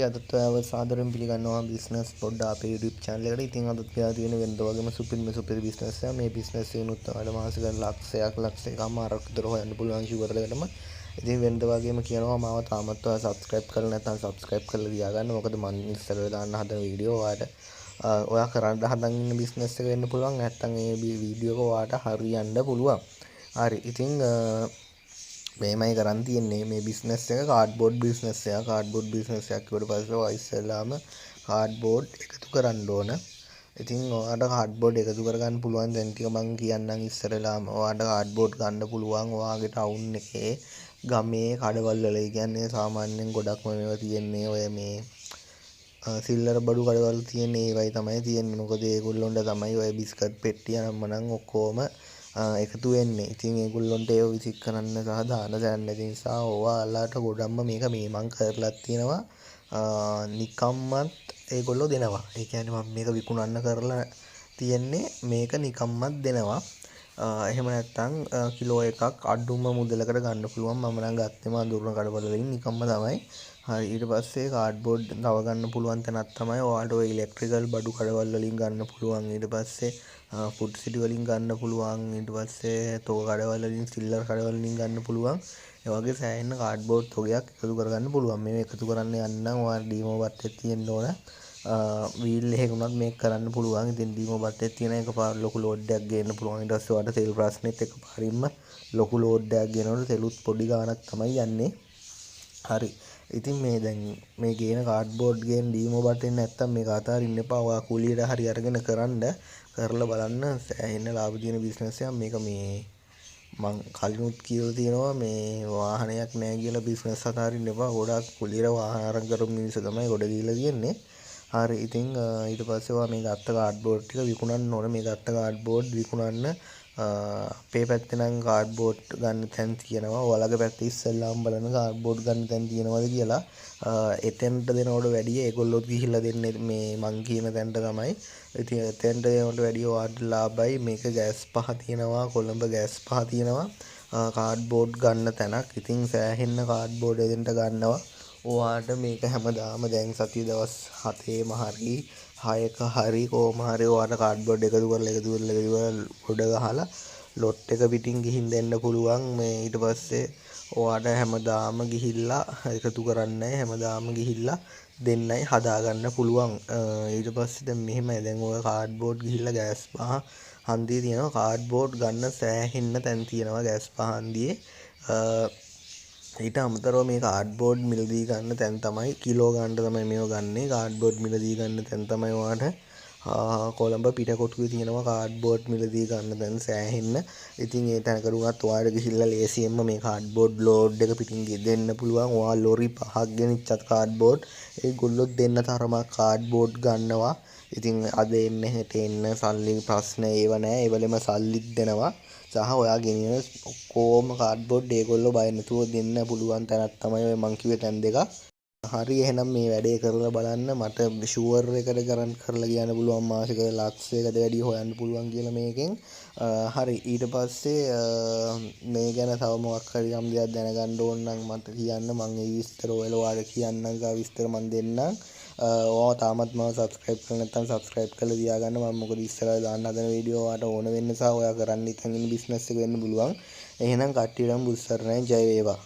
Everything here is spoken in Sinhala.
අදත් ඔයාව සාදරයෙන් පිළිගන්නවා බිස්නස් පොඩ්ඩා අපේ YouTube channel එකට. ඉතින් අදත් කියලා තියෙන වෙනද වගේම සුපිරි බිස්නස් එක. මේ බිස්නස් එක උනත් ඔයාලට මාසිකට ලක්ෂයකමාරක් විතර හොයන්න පුළුවන් ෂුවර් එකටම. ඉතින් වෙනද වගේම කියනවා මාව තාමත් ඔයා subscribe කරලා නැත්නම් subscribe කරලා තියාගන්න. මොකද මම ඉස්සර දාන්න හදන වීඩියෝ ඔයා කරන්න හදන් ඉන්න බිස්නස් එක වෙන්න පුළුවන්. නැත්නම් මේ වීඩියෝ එක ඔයාට හරියන්න පුළුවන්. හරි. ඉතින් මේමයි කරන් තියෙන්නේ මේ බිස්නස් එක කාඩ්බෝඩ් බිස්නස් එක. කාඩ්බෝඩ් බිස්නස් එකක් කිව්වට පස්සේ ඔය ඉස්සෙල්ලාම කාඩ්බෝඩ් එකතු කරන්න ඕන. ඉතින් ඔයාලට කාඩ්බෝඩ් එකතු කරගන්න පුළුවන් දැන් ටික මම කියන්නම් ඉස්සෙල්ලාම. ඔයාලට කාඩ්බෝඩ් ගන්න පුළුවන් ඔයාගේ ටවුන් එකේ ගමේ කඩවල් වල. ඒ කියන්නේ සාමාන්‍යයෙන් ගොඩක්ම මේවා තියෙන්නේ ඔය මේ සිල්ලර බඩු කඩවල් තියෙන්නේ ඒවයි තමයි තියෙන්නේ. මොකද ඒගොල්ලොන්ට තමයි ඔය බිස්කට් පෙට්ටිය නම් ඔක්කොම එකතු වෙන්නේ. ඉතින් ඒගොල්ලොන්ට ඒව විසික් කරන්න සහ දාන දැන් නැති නිසා ඔයාලට ගොඩක්ම මේක මේ මං කරලා තියෙනවා නිකම්මත් ඒගොල්ලෝ දෙනවා. ඒ කියන්නේ මම මේක විකුණන්න කරලා තියෙන්නේ මේක නිකම්මත් දෙනවා. එහෙම නැත්නම් කිලෝ එකක් අඩුම මුදලකට ගන්න පුළුවන්. මම නම් ගත්තේ අඳුරන කඩවල වලින් නිකම්ම තමයි. හරි. ඊට පස්සේ කාඩ්බෝඩ් තව ගන්න පුළුවන් තැනක් තමයි ඔයාලට ඔය ඉලෙක්ට්‍රිකල් බඩු කඩවල් වලින් ගන්න පුළුවන්. ඊට පස්සේ ෆුඩ් සිටි වලින් ගන්න පුළුවන්. ඊට පස්සේ තෝග කඩවල වලින් සිල්ලර් කඩවල වලින් ගන්න පුළුවන්. ඒ වගේ සෑහෙන කාඩ්බෝඩ් තොගයක් එකතු කරගන්න පුළුවන්. මේ එකතු කරන්න යන්න ඔයාලා ඩීමෝ බට්ටේ තියෙන්න ඕන. වීල් එකකුණත් මේක කරන්න පුළුවන්. ඉතින් ඩීමෝ බට්ටේ තියෙන එකපාර ලොකු ලෝඩ් එකක් ගේන්න පුළුවන්. ඊට පස්සේ ඔයාලට තෙල් ප්‍රශ්නෙත් එකපාරින්ම ලොකු ලෝඩ් එකක් ගේනකොට තෙලුත් පොඩි ගාණක් තමයි යන්නේ. හරි. ඉතින් මේ දැන් මේ ගේන කාඩ්බෝඩ් ගේන ඩීමෝ බට්ටේ නැත්තම් මේක අතාරින්න එපා. ඔයා කුලියට හරි අරගෙන කරලා බලන්න සෑහෙන ලාභ තියෙන බිස්නස් එකක්. මේක මේ මං කලිනුත් කියලා තියෙනවා මේ වාහනයක් නැහැ කියලා බිස්නස් අතාරින්න එපා. ගොඩක් කුලියට වාහන අරන් කරපු මිනිස්සු තමයි ගොඩ ගිහලා තියෙන්නේ. හරි. ඉතින් ඊට පස්සේ ඔයා මේ ගත්ත කාඩ්බෝඩ් ටික විකුණන්න ඕන. මේ ගත්ත කාඩ්බෝඩ් විකුණන්න අපේ පැත්තේ නම් කාඩ්බෝඩ් ගන්න තැන් තියෙනවා. ඔයාලගේ පැත්තේ ඉස්සෙල්ලාම බලන කාඩ්බෝඩ් ගන්න තැන් තියෙනවද කියලා. එතෙන්ට දෙනවට වැඩිය ඒගොල්ලොත් ගිහිල්ලා දෙන්නේ මේ මං කියන තැනට තමයි. ඉතින් එතෙන්ට දෙනවට වැඩිය ඔයාලට ලාභයි. මේක ගෑස් පහ තියෙනවා. කොළඹ ගෑස් පහ තියෙනවා. කාඩ්බෝඩ් ගන්න තැනක්. ඉතින් සෑහෙන්න කාඩ්බෝඩ් එතෙන්ට ගන්නවා. ඔයාට මේක හැමදාම දැන් සතිය දවස් 7ේම හරි 6ක හරි කොහොම හරි ඔයාට කාඩ්බෝඩ් එකතු කරලා ගොඩ ගහලා ලොට් එක පිටින් ගිහින් දෙන්න පුළුවන්. මේ ඊට පස්සේ ඔයාට හැමදාම ගිහිල්ලා එකතු කරන්නේ හැමදාම ගිහිල්ලා දෙන්නයි හදාගන්න පුළුවන්. ඊට පස්සේ දැන් මෙහෙමයි. දැන් ඔය කාඩ්බෝඩ් ගිහිල්ලා ගෑස් පහ හන්දියේ තියෙනවා. කාඩ්බෝඩ් ගන්න සෑහෙන්න තැන් තියෙනවා ගෑස් පහ හන්දියේ. ඊට අමතරව මේ කාඩ්බෝඩ් මිලදී ගන්න තැන් තමයි කිලෝ ගන්න තමයි මේව ගන්නේ. කාඩ්බෝඩ් මිලදී ගන්න තැන් තමයි ඔයාට කොළඹ පිටකොටුවේ තියෙනවා කාඩ්බෝඩ් මිලදී ගන්න තැන් සෑහෙන්න. ඉතින් ඒ තැනකට උනත් ඔයාලට ගිහිල්ලා ලේසියෙන්ම මේ කාඩ්බෝඩ් ලෝඩ් එක පිටින් දෙන්න පුළුවන්. ඔයා ලොරි 5ක් ගෙනිච්චත් කාඩ්බෝඩ් ඒගොල්ලෝ දෙන්න තරමක් කාඩ්බෝඩ් ගන්නවා. ඉතින් අද එන්න හෙට එන්න සල්ලි ප්‍රශ්න ඒව නෑ. ඒවලෙම සල්ලිත් දෙනවා. සහ ඔයා ගෙනියන ඔක්කොම කාඩ්බෝඩ් ඒගොල්ලෝ බය නැතුව දෙන්න පුළුවන් තැනක් තමයි ඔය මං කිව්වේ තැන් දෙක. හරි. එහෙනම් මේ වැඩේ කරලා බලන්න. මට ෂුවර් එකට කරන් කරලා කියන්න පුළුවන් මාසික ලක්ෂයකට වැඩි හොයන්න පුළුවන් කියලා මේකෙන්. හරි. ඊට පස්සේ මේ ගැන තව මොකක් හරි යම් දෙයක් දැනගන්න ඕන නම් මට කියන්න. මම ඒ විස්තර ඔයාලට කියන්නම්. විස්තර මම දෙන්නම්. ඔයාව තාමත් මම subscribe කරලා නැත්නම් subscribe කරලා තියාගන්න. මම මොකද ඉස්සරහට දාන්න හදන වීඩියෝ ඔයාලට ඕන වෙන්න සහ ඔයා කරන්න ඉතින් ඉන්න බිස්නස් එක වෙන්න පුළුවන්. එහෙනම් කට්ටියටම බුස්සරණයි ජය වේවා.